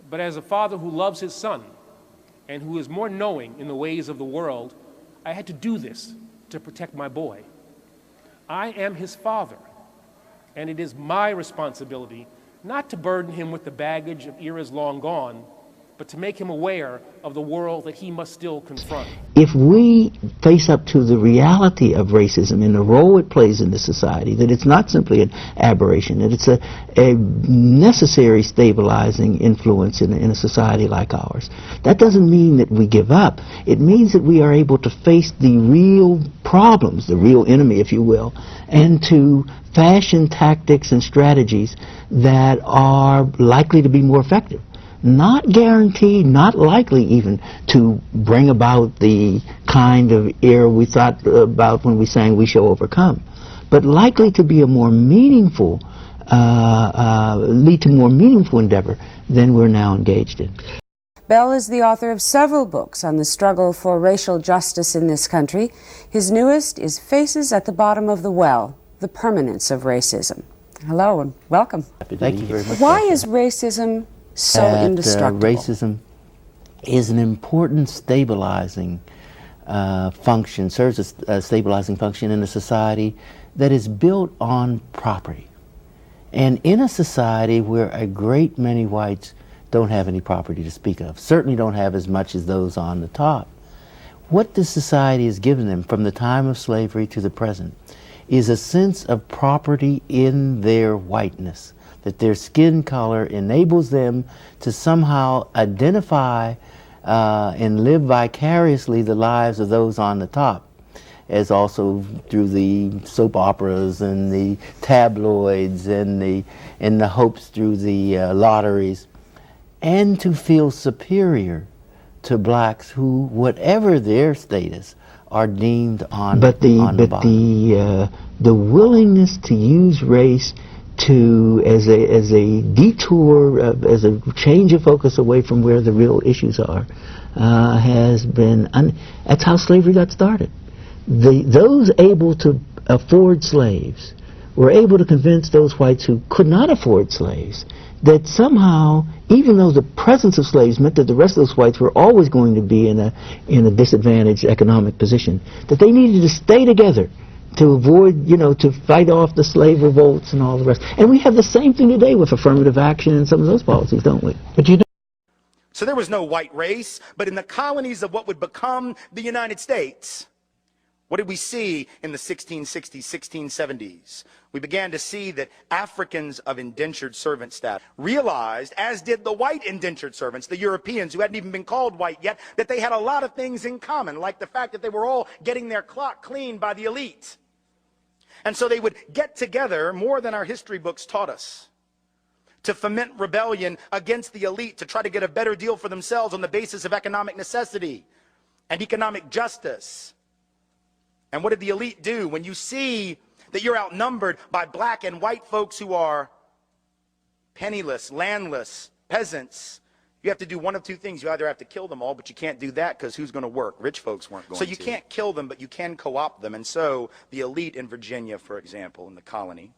But as a father who loves his son and who is more knowing in the ways of the world, I had to do this to protect my boy. I am his father, and it is my responsibility not to burden him with the baggage of eras long gone, but to make him aware of the world that he must still confront. If we face up to the reality of racism and the role it plays in the society, that it's not simply an aberration, that it's a necessary stabilizing influence in a society like ours, that doesn't mean that we give up. It means that we are able to face the real problems, the real enemy, if you will, and to fashion tactics and strategies that are likely to be more effective. Not guaranteed, not likely even to bring about the kind of era we thought about when we sang "We Shall Overcome," but likely to be a more meaningful, lead to more meaningful endeavor than we're now engaged in. Bell is the author of several books on the struggle for racial justice in this country. His newest is Faces at the Bottom of the Well, The Permanence of Racism. Hello and welcome. Thank you very much. Why is racism so indestructible? Racism is an important stabilizing function, serves a stabilizing function in a society that is built on property. And in a society where a great many whites don't have any property to speak of, certainly don't have as much as those on the top, what this society has given them from the time of slavery to the present is a sense of property in their whiteness, that their skin color enables them to somehow identify and live vicariously the lives of those on the top, as also through the soap operas and the tabloids and the hopes through the lotteries, and to feel superior to blacks who, whatever their status, are deemed on the bottom. The willingness to use race as a detour, as a change of focus away from where the real issues are, has been, that's how slavery got started. Those able to afford slaves were able to convince those whites who could not afford slaves that somehow, even though the presence of slaves meant that the rest of those whites were always going to be in a disadvantaged economic position, that they needed to stay together to avoid, to fight off the slave revolts and all the rest. And we have the same thing today with affirmative action and some of those policies, don't we? But So there was no white race, but in the colonies of what would become the United States, what did we see in the 1660s, 1670s? We began to see that Africans of indentured servant status realized, as did the white indentured servants, the Europeans who hadn't even been called white yet, that they had a lot of things in common, like the fact that they were all getting their clock cleaned by the elite. And so they would get together, more than our history books taught us, to foment rebellion against the elite, to try to get a better deal for themselves on the basis of economic necessity and economic justice. And what did the elite do? When you see that you're outnumbered by black and white folks who are penniless, landless, peasants, you have to do one of two things. You either have to kill them all, but you can't do that because who's going to work? Rich folks weren't going to. So you can't kill them, but you can co-opt them. And so the elite in Virginia, for example, in the colony,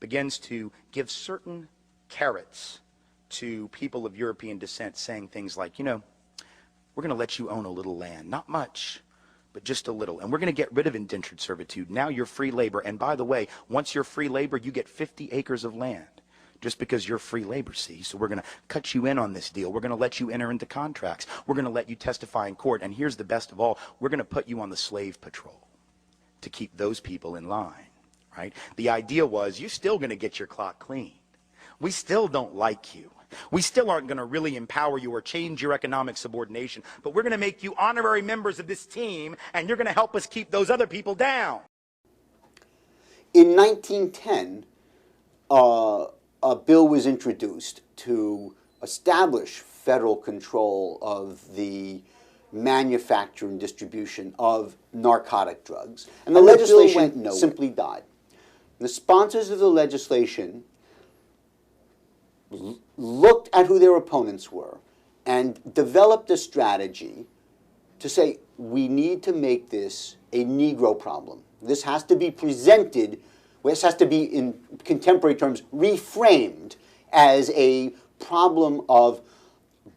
begins to give certain carrots to people of European descent, saying things like, we're going to let you own a little land. Not much, but just a little. And we're going to get rid of indentured servitude. Now you're free labor. And by the way, once you're free labor, you get 50 acres of land. Just because you're free labor, see? So we're going to cut you in on this deal. We're going to let you enter into contracts. We're going to let you testify in court. And here's the best of all. We're going to put you on the slave patrol to keep those people in line, right? The idea was you're still going to get your clock cleaned. We still don't like you. We still aren't going to really empower you or change your economic subordination. But we're going to make you honorary members of this team, and you're going to help us keep those other people down. In 1910, a bill was introduced to establish federal control of the manufacture and distribution of narcotic drugs. And the legislation simply died. The sponsors of the legislation looked at who their opponents were and developed a strategy to say, we need to make this a Negro problem. This has to be presented, this has to be, in contemporary terms, reframed as a problem of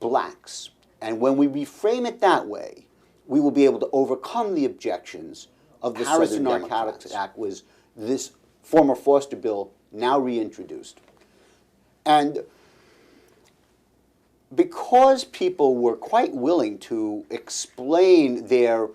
blacks. And when we reframe it that way, we will be able to overcome the objections of the Harrison Narcotics Act, was this former Foster bill now reintroduced. And because people were quite willing to explain their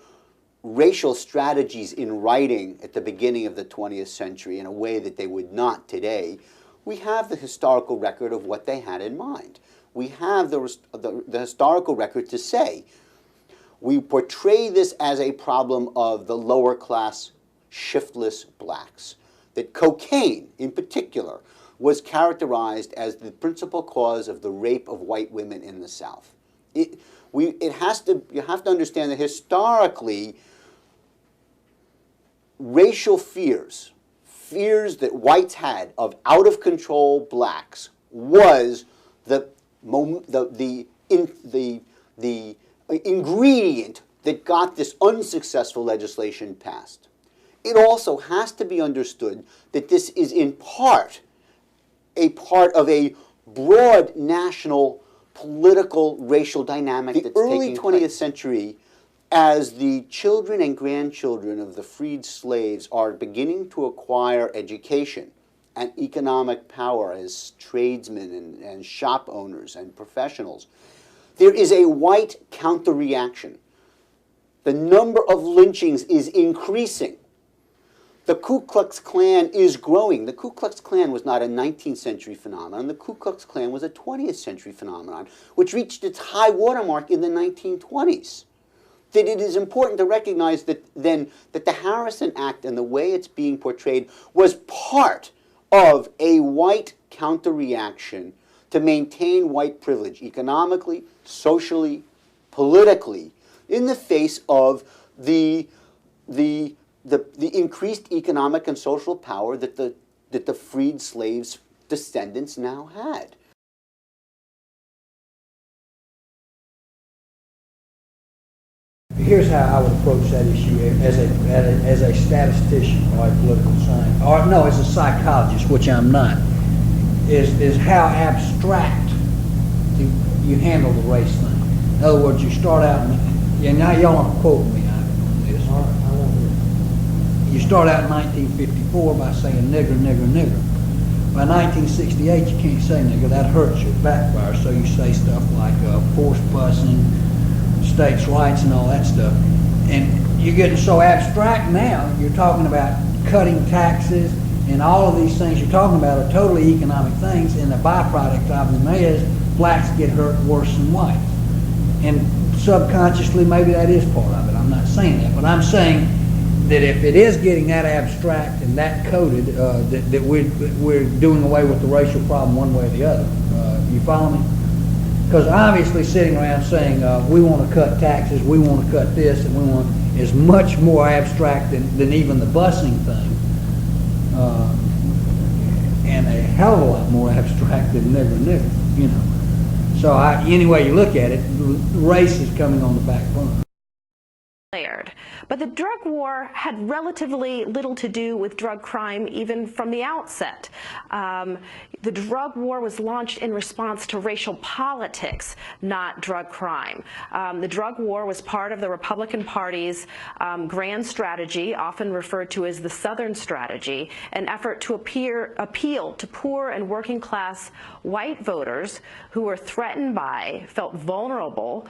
racial strategies in writing at the beginning of the 20th century in a way that they would not today, we have the historical record of what they had in mind. We have the historical record to say, we portray this as a problem of the lower class, shiftless blacks. That cocaine, in particular, was characterized as the principal cause of the rape of white women in the South. You have to understand that historically, racial fears that whites had of out-of-control blacks was the ingredient that got this unsuccessful legislation passed. It also has to be understood that this is in part a part of a broad national political racial dynamic that's taking place. The early 20th century, as the children and grandchildren of the freed slaves are beginning to acquire education and economic power as tradesmen and shop owners and professionals, there is a white counter-reaction. The number of lynchings is increasing. The Ku Klux Klan is growing. The Ku Klux Klan was not a 19th century phenomenon. The Ku Klux Klan was a 20th century phenomenon, which reached its high watermark in the 1920s. That it is important to recognize that the Harrison Act and the way it's being portrayed was part of a white counter-reaction to maintain white privilege economically, socially, politically, in the face of the increased economic and social power that the freed slaves' descendants now had. Here's how I would approach that issue as a statistician or a political scientist, or no, as a psychologist, which I'm not, is how abstract you handle the race thing. In other words, you start out, and now y'all aren't quoting me on this. All right, I won't hear. You start out in 1954 by saying nigger, nigger, nigger. By 1968, you can't say nigger. That hurts your backfire. So you say stuff like forced busing, states' rights, and all that stuff. And you're getting so abstract now. You're talking about cutting taxes, and all of these things you're talking about are totally economic things. And the byproduct of them is blacks get hurt worse than whites. And subconsciously, maybe that is part of it. I'm not saying that, but I'm saying that if it is getting that abstract and that coded, that we're doing away with the racial problem one way or the other. You follow me? Because obviously sitting around saying we want to cut taxes, we want to cut this, and we want is much more abstract than even the busing thing, and a hell of a lot more abstract than nigger, you know. So any way you look at it, race is coming on the back burner. But the drug war had relatively little to do with drug crime even from the outset. The drug war was launched in response to racial politics, not drug crime. The drug war was part of the Republican Party's grand strategy, often referred to as the Southern strategy, an effort to appeal to poor and working class white voters who were threatened by, felt vulnerable,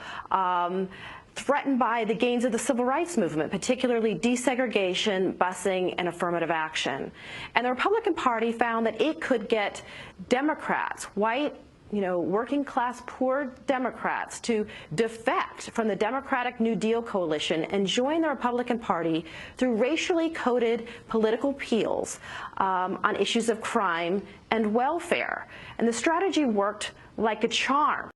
threatened by the gains of the civil rights movement, particularly desegregation, busing, and affirmative action. And the Republican Party found that it could get Democrats, white, working class poor Democrats, to defect from the Democratic New Deal coalition and join the Republican Party through racially coded political appeals on issues of crime and welfare. And the strategy worked like a charm.